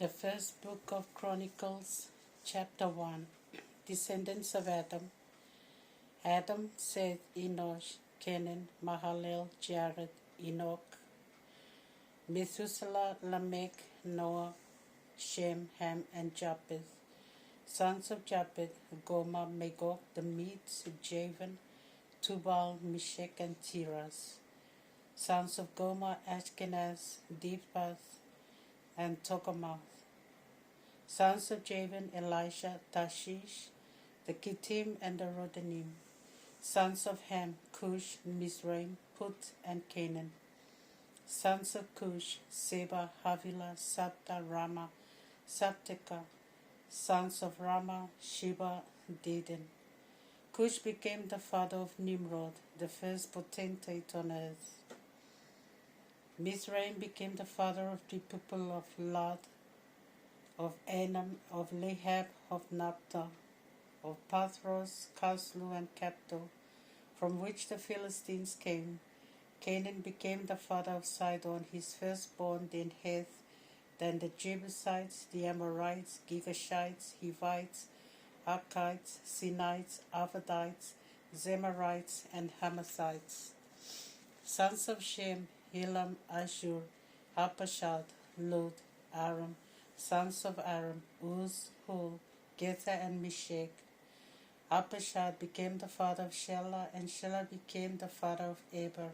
The first book of Chronicles, chapter 1. Descendants of Adam. Adam, Seth, Enosh, Kenan, Mahalalel, Jared, Enoch, Methuselah, Lamech, Noah, Shem, Ham, and Japheth. Sons of Japheth, Gomer, Magog, the Medes, Javan, Tubal, Meshech, and Tiras. Sons of Gomer, Ashkenaz, Diphas, and Togarmah. Sons of Javan, Elisha, Tarshish, the Kittim, and the Rodanim. Sons of Ham, Cush, Mizraim, Put, and Canaan. Sons of Cush, Seba, Havilah, Sabta, Rama, Sabteka. Sons of Rama, Sheba, Dedan. Cush became the father of Nimrod, the first potentate on earth. Mizraim became the father of the people of Lod, of Anam, of Lehab, of Naphtah, of Pathros, Caslu, and Captor, from which the Philistines came. Canaan became the father of Sidon, his firstborn, then Heth, then the Jebusites, the Amorites, Girgashites, Hivites, Arkites, Sinites, Arvadites, Zemarites, and Hamathites. Sons of Shem, Elam, Ashur, Arpachshad, Lud, Aram. Sons of Aram, Uz, Hul, Gether, and Meshech. Arpachshad became the father of Shelah, and Shelah became the father of Eber.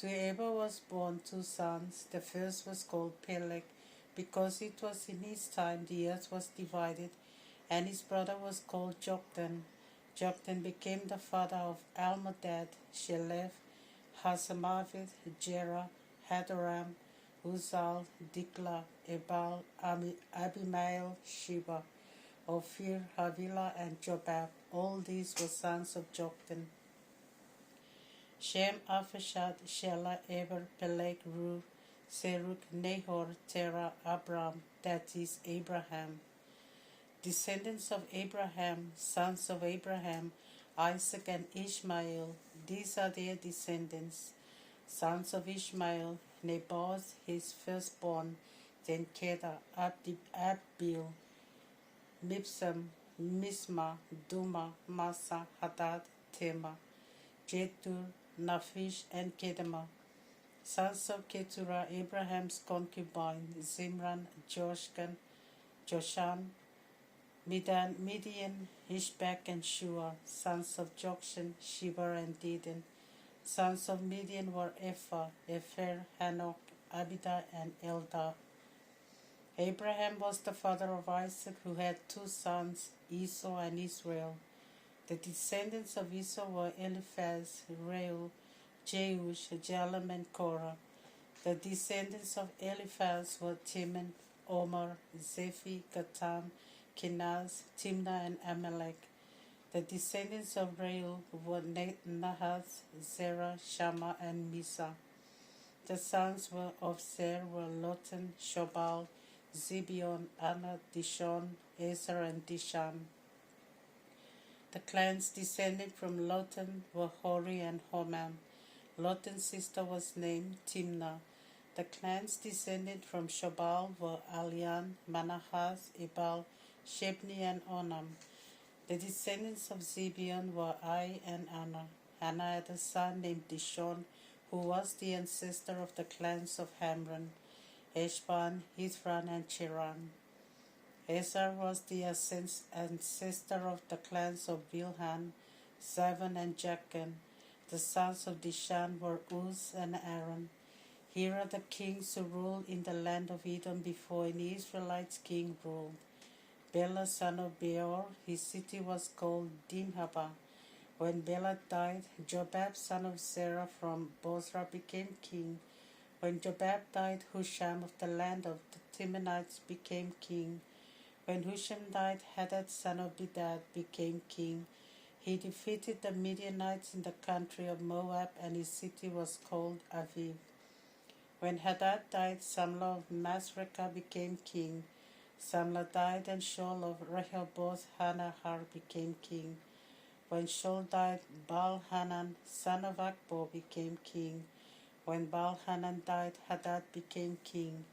To Eber was born 2 sons. The first was called Peleg, because it was in his time the earth was divided, and his brother was called Joktan. Joktan became the father of Almodad, Sheleph, Hazarmaveth, Jerah, Hadoram, Uzal, Dikla, Ebal, Abimael, Sheba, Ophir, Havilah, and Jobab. All these were sons of Joktan. Shem, Arpachshad, Shelah, Eber, Peleg, Ru, Serug, Nahor, Terah, Abram, that is Abraham. Descendants of Abraham, sons of Abraham, Isaac and Ishmael. These are their descendants. Sons of Ishmael, Nebaioth, his firstborn, then Kedar, Adbeel, Mibsam, Misma, Duma, Massa, Hadad, Tema, Jetur, Naphish, and Kedemah. Sons of Keturah, Abraham's concubine, Zimran, Joshan, Midian, Ishbak, and Shua. Sons of Jokshan, Sheba, and Dedan. Sons of Midian were Ephah, Epher, Hanok, Abida, and Eldah. Abraham was the father of Isaac, who had 2 sons, Esau and Israel. The descendants of Esau were Eliphaz, Reuel, Jeush, Jalam, and Korah. The descendants of Eliphaz were Teman, Omar, Zephi, Gatam, Kenaz, Timnah, and Amalek. The descendants of Reuel were Nahath, Zerah, Shammah, and Misa. The sons of Zer were Lotan, Shobal, Zibeon, Anna, Dishon, Ezer, and Dishan. The clans descended from Lotan were Hori and Homam. Lotan's sister was named Timnah. The clans descended from Shobal were Alian, Manahath, Ebal, Shebni, and Onam. The descendants of Zibeon were Ai and Anna. Anna had a son named Dishon, who was the ancestor of the clans of Hamran, Eshban, Hithran, and Cheran. Ezer was the ancestor of the clans of Bilhan, Zavan, and Jachan. The sons of Dishan were Uz and Aaron. Here are the kings who ruled in the land of Edom before an Israelite king ruled. Bela, son of Beor, his city was called Dinhabah. When Bela died, Jobab, son of Zerah from Bozrah, became king. When Jobab died, Husham of the land of the Timanites became king. When Husham died, Hadad, son of Bedad, became king. He defeated the Midianites in the country of Moab, and his city was called Aviv. When Hadad died, Samlah of Masrekah became king. Samlah died, and Shaul of Rehoboth Hanahar became king. When Shaul died, Baal-Hanan, son of Akbor, became king. When Baal-Hanan died, Hadad became king.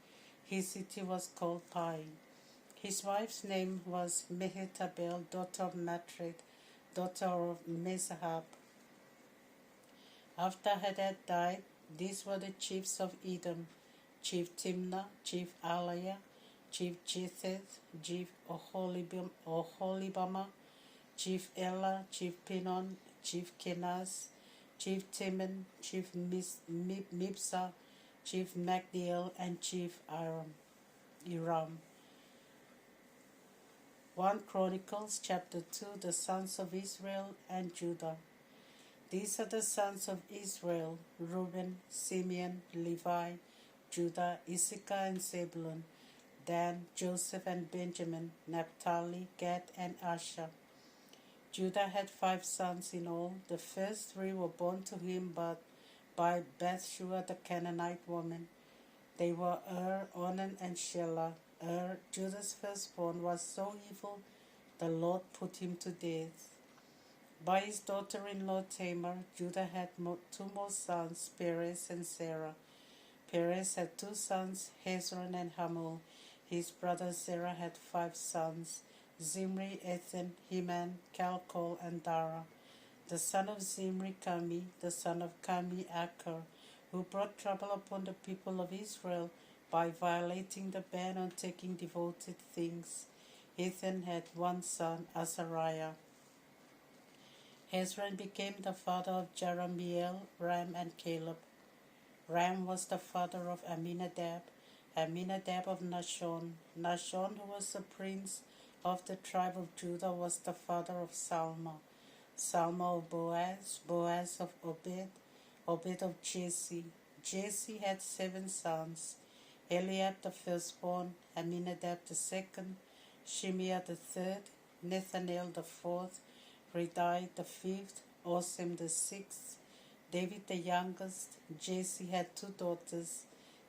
His city was called Pai. His wife's name was Mehetabel, daughter of Matred, daughter of Mezahab. After Hadad died, these were the chiefs of Edom: Chief Timnah, Chief Alaiah, Chief Jetheth, Chief Oholibamah, Chief Elah, Chief Pinon, Chief Kenaz, Chief Timon, Chief Mibsah, Chief Magdiel, and Chief Iram. 1 Chronicles chapter 2. The sons of Israel and Judah. These are the sons of Israel: Reuben, Simeon, Levi, Judah, Issachar, and Zebulun, Dan, Joseph, and Benjamin, Naphtali, Gad, and Asher. Judah had 5 sons in all. The first 3 were born to him by Bathsheba the Canaanite woman. They were Onan, and Shelah. Judah's firstborn, was so evil, the Lord put him to death. By his daughter-in-law Tamar, Judah had 2 more sons, Perez and Zerah. Perez had 2 sons, Hezron and Hamul. His brother Zerah had 5 sons, Zimri, Ethan, Heman, Calcol, and Dara. The son of Zimri, Kami; the son of Kami, Acher, who brought trouble upon the people of Israel by violating the ban on taking devoted things. Ethan had 1 son, Azariah. Hezron became the father of Jerahmeel, Ram, and Caleb. Ram was the father of Aminadab, Aminadab of Nahshon. Nahshon, who was the prince of the tribe of Judah, was the father of Salma. Salma of Boaz, Boaz of Obed, Obed of Jesse. Jesse had 7 sons: Eliab the firstborn, Aminadab the second, Shimeah the third, Nethanel the fourth, Redai the fifth, Osem the sixth, David the youngest. Jesse had 2 daughters,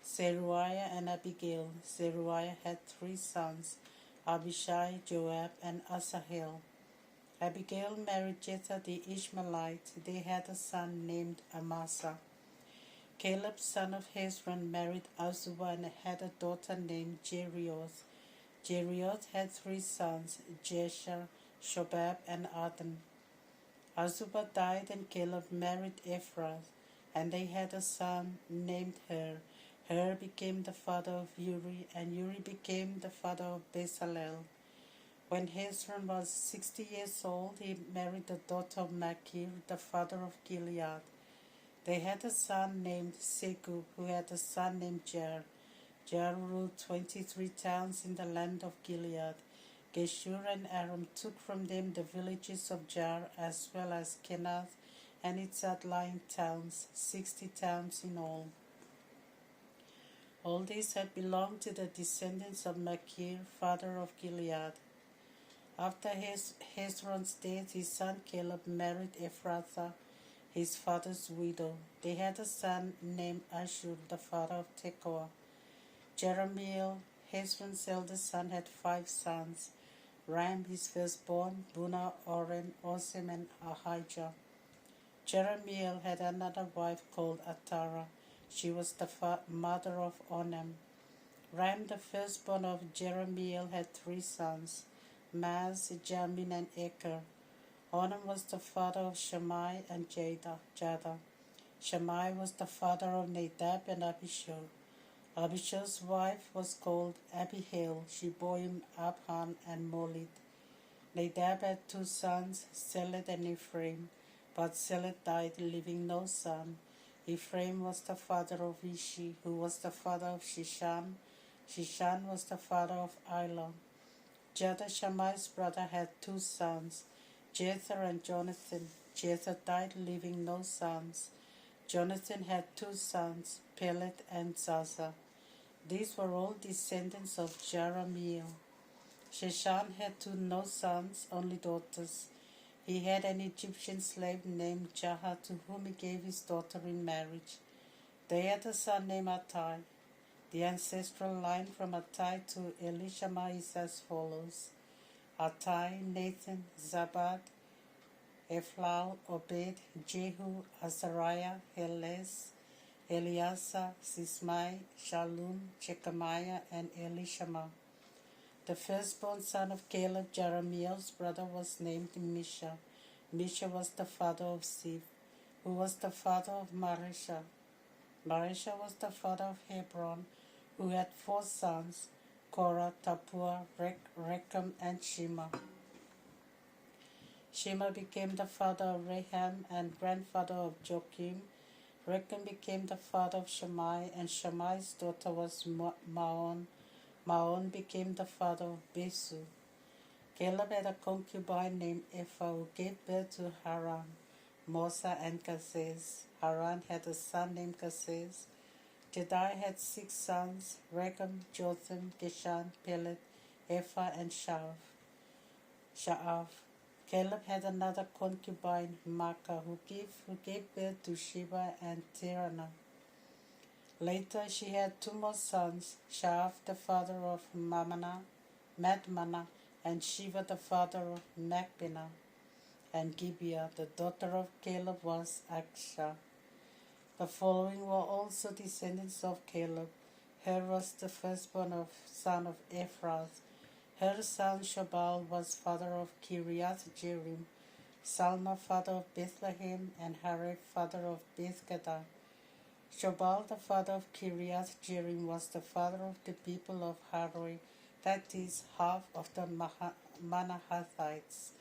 Zeruiah and Abigail. Zeruiah had 3 sons, Abishai, Joab, and Asahel. Abigail married Jether the Ishmaelite. They had a son named Amasa. Caleb, son of Hezron, married Azubah and had a daughter named Jerioth. Jerioth had 3 sons, Jesher, Shobab, and Adan. Azubah died, and Caleb married Ephrath, and they had a son named Hur. Hur became the father of Uri, and Uri became the father of Bezalel. When Hezron was 60 years old, he married the daughter of Machir, the father of Gilead. They had a son named Segub, who had a son named Jair. Jair ruled 23 towns in the land of Gilead. Geshur and Aram took from them the villages of Jair, as well as Kenath and its outlying towns, 60 towns in all. All these had belonged to the descendants of Machir, father of Gilead. After Hezron's death, his son Caleb married Ephrathah, his father's widow. They had a son named Ashur, the father of Tekoa. Jerahmeel, Hezron's eldest son, had 5 sons: Ram, his firstborn, Bunah, Oren, Osem, and Ahijah. Jerahmeel had another wife called Atara. She was the mother of Onam. Ram, the firstborn of Jerahmeel, had 3 sons: Maz, Jamin, and Eker. Onam was the father of Shammai and Jada. Shammai was the father of Nadab and Abishur. Abishur's wife was called Abihail. She bore him Abhan and Molid. Nadab had 2 sons, Seled and Ephraim, but Seled died, leaving no son. Ephraim was the father of Ishi, who was the father of Shishan. Shishan was the father of Ilah. Jada, Shammai's brother, had 2 sons, Jether and Jonathan. Jether died, leaving no sons. Jonathan had 2 sons, Pelet and Zaza. These were all descendants of Jerahmeel. Sheshan had no sons, only daughters. He had an Egyptian slave named Jaha, to whom he gave his daughter in marriage. They had a son named Attai. The ancestral line from Attai to Elishama is as follows: Attai, Nathan, Zabad, Ephlal, Obed, Jehu, Azariah, Helez, Eleazar, Sismai, Shalom, Jechamiah, and Elishama. The firstborn son of Caleb, Jeremiah's brother, was named Misha. Misha was the father of Ziph, who was the father of Marisha. Marisha was the father of Hebron, who had 4 sons, Korah, Tapua, Rechem, and Shema. Shema became the father of Raham and grandfather of Joachim. Rechem became the father of Shammai, and Shammai's daughter was Maon. Maon became the father of Besu. Caleb had a concubine named Ephah, who gave birth to Haran, Mosa, and Gazez. Haran had a son named Gazez. Jedai had 6 sons, Rechem, Jotham, Geshan, Pelet, Ephah, and Sha'af. Caleb had another concubine, Maacah, who gave birth to Sheba and Tirana. Later she had 2 more sons, Sha'af the father of Madmana, and Sheba the father of Machbenah. And Gibeah, the daughter of Caleb, was Aksha. The following were also descendants of Caleb. Her was the firstborn son of Ephrath. Her son Shobal was father of Kiriath Jearim, Salma father of Bethlehem, and Hareph father of Bethgadah. Shobal the father of Kiriath Jearim was the father of the people of Haroi, that is, half of the Manahathites,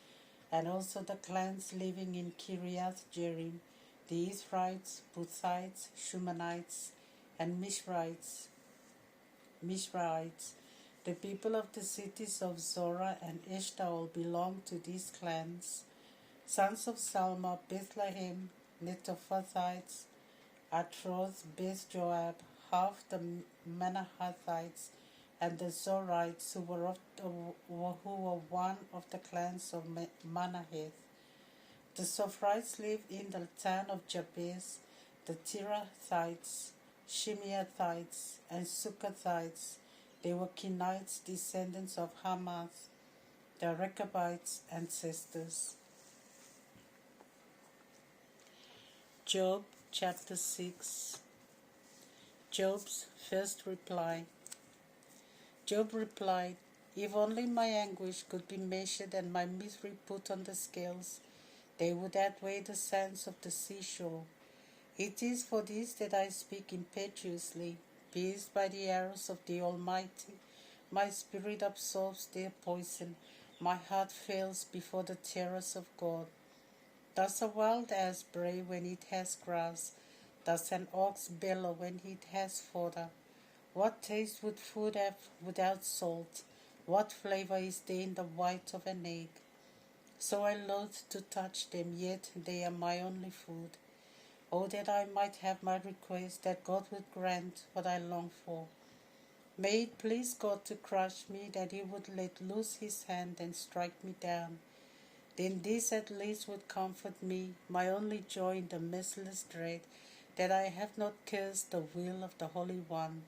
and also the clans living in Kiriath Jearim, the Israelites, Puthites, Shumanites, and Mishrites. The people of the cities of Zorah and Eshtaol belonged to these clans. Sons of Salma, Bethlehem, Netophathites, Atroth, Beth Joab, half the Manahathites, and the Zorites, who were one of the clans of Manahath. The Sophrites lived in the town of Jabez, the Tirathites, Shimeathites, and Sukkothites. They were Kenites, descendants of Hamath, the Rechabites' ancestors. Job chapter 6. Job's first reply. Job replied, "If only my anguish could be measured and my misery put on the scales, they would outweigh the sands of the seashore. It is for this that I speak impetuously. Pierced by the arrows of the Almighty, my spirit absorbs their poison. My heart fails before the terrors of God. Does a wild ass bray when it has grass? Does an ox bellow when it has fodder? What taste would food have without salt? What flavor is there in the white of an egg? So I loathe to touch them, yet they are my only food. Oh, that I might have my request, that God would grant what I long for. May it please God to crush me, that he would let loose his hand and strike me down. Then this at least would comfort me, my only joy in the merciless dread, that I have not cursed the will of the Holy One.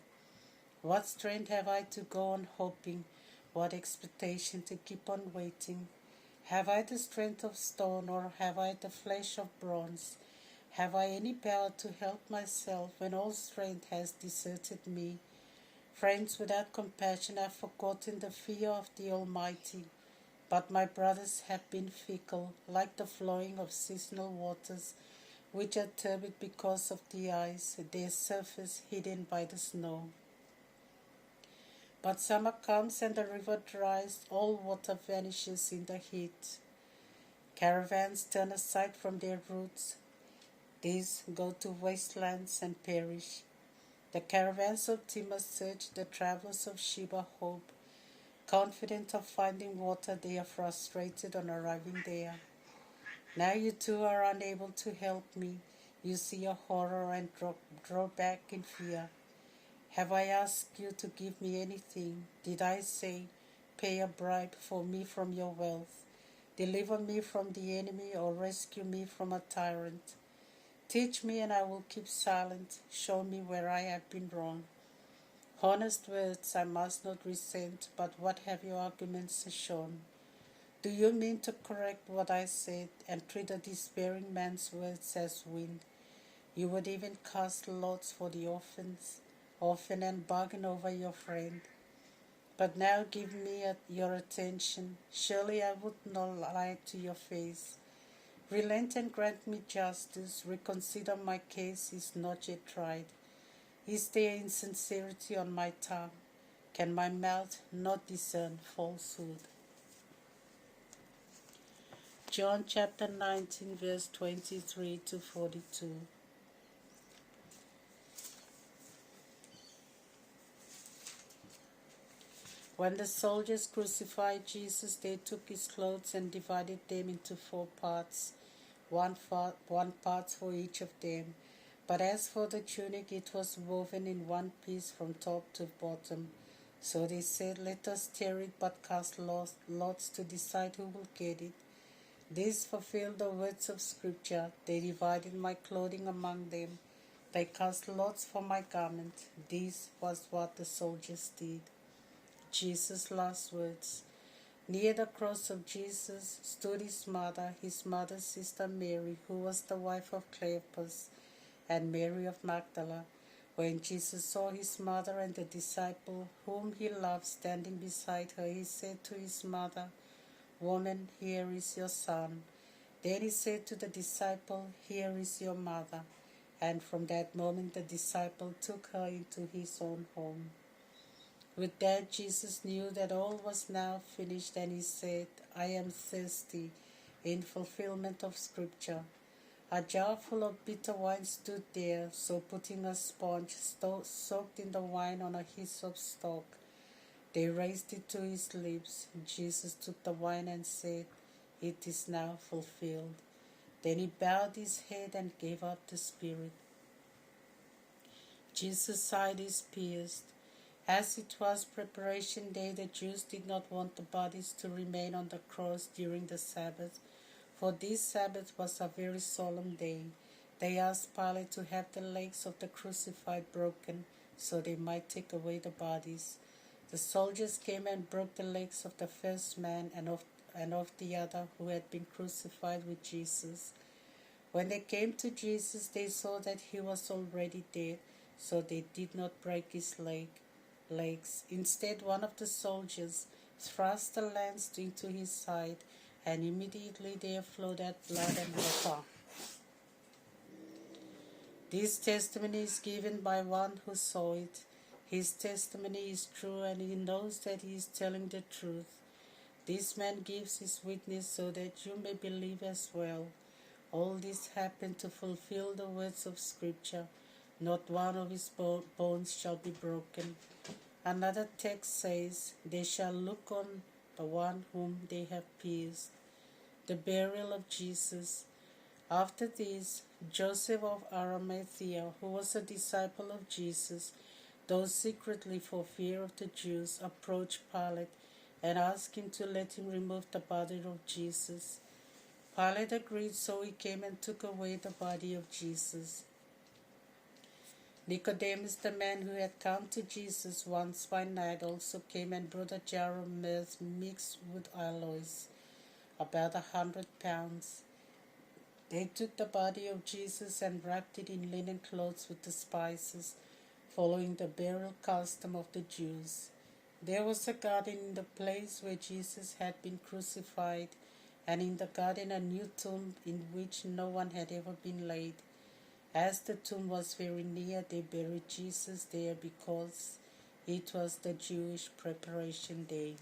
What strength have I to go on hoping? What expectation to keep on waiting? Have I the strength of stone, or have I the flesh of bronze? Have I any power to help myself when all strength has deserted me? Friends without compassion have forgotten the fear of the Almighty. But my brothers have been fickle, like the flowing of seasonal waters, which are turbid because of the ice, their surface hidden by the snow. But summer comes and the river dries, all water vanishes in the heat. Caravans turn aside from their routes. These go to wastelands and perish. The caravans of Timor search, the travelers of Sheba hope. Confident of finding water, they are frustrated on arriving there. Now you too are unable to help me. You see a horror and draw back in fear. Have I asked you to give me anything? Did I say, pay a bribe for me from your wealth? Deliver me from the enemy, or rescue me from a tyrant? Teach me and I will keep silent. Show me where I have been wrong. Honest words I must not resent, but what have your arguments shown? Do you mean to correct what I said and treat a despairing man's words as wind? You would even cast lots for the orphan and bargain over your friend. But now give me your attention. Surely I would not lie to your face. Relent and grant me justice. Reconsider my case is not yet tried. Is there insincerity on my tongue? Can my mouth not discern falsehood? John chapter 19 verse 23 to 42. When the soldiers crucified Jesus, they took his clothes and divided them into 4 parts, one part for each of them. But as for the tunic, it was woven in one piece from top to bottom. So they said, let us tear it, but cast lots to decide who will get it. This fulfilled the words of Scripture. They divided my clothing among them. They cast lots for my garment. This was what the soldiers did. Jesus' last words. Near the cross of Jesus stood his mother's sister Mary, who was the wife of Cleopas, and Mary of Magdala. When Jesus saw his mother and the disciple whom he loved standing beside her, he said to his mother, Woman, here is your son. Then he said to the disciple, Here is your mother. And from that moment the disciple took her into his own home. With that, Jesus knew that all was now finished, and he said, I am thirsty, in fulfillment of Scripture. A jar full of bitter wine stood there, so putting a sponge soaked in the wine on a hyssop stalk, they raised it to his lips. Jesus took the wine and said, It is now fulfilled. Then he bowed his head and gave up the spirit. Jesus' side is pierced. As it was preparation day, the Jews did not want the bodies to remain on the cross during the Sabbath, for this Sabbath was a very solemn day. They asked Pilate to have the legs of the crucified broken, so they might take away the bodies. The soldiers came and broke the legs of the first man and of the other who had been crucified with Jesus. When they came to Jesus, they saw that he was already dead, so they did not break his legs. Instead, one of the soldiers thrust a lance into his side, and immediately there flowed out blood and water. This testimony is given by one who saw it. His testimony is true, and he knows that he is telling the truth. This man gives his witness so that you may believe as well. All this happened to fulfill the words of Scripture. Not one of his bones shall be broken. Another text says, They shall look on the one whom they have pierced. The burial of Jesus. After this, Joseph of Arimathea, who was a disciple of Jesus, though secretly for fear of the Jews, approached Pilate and asked him to let him remove the body of Jesus. Pilate agreed, so he came and took away the body of Jesus. Nicodemus, the man who had come to Jesus once by night, also came and brought a jar of myrrh mixed with aloes, about 100 pounds. They took the body of Jesus and wrapped it in linen clothes with the spices, following the burial custom of the Jews. There was a garden in the place where Jesus had been crucified, and in the garden a new tomb in which no one had ever been laid. As the tomb was very near, they buried Jesus there because it was the Jewish preparation day.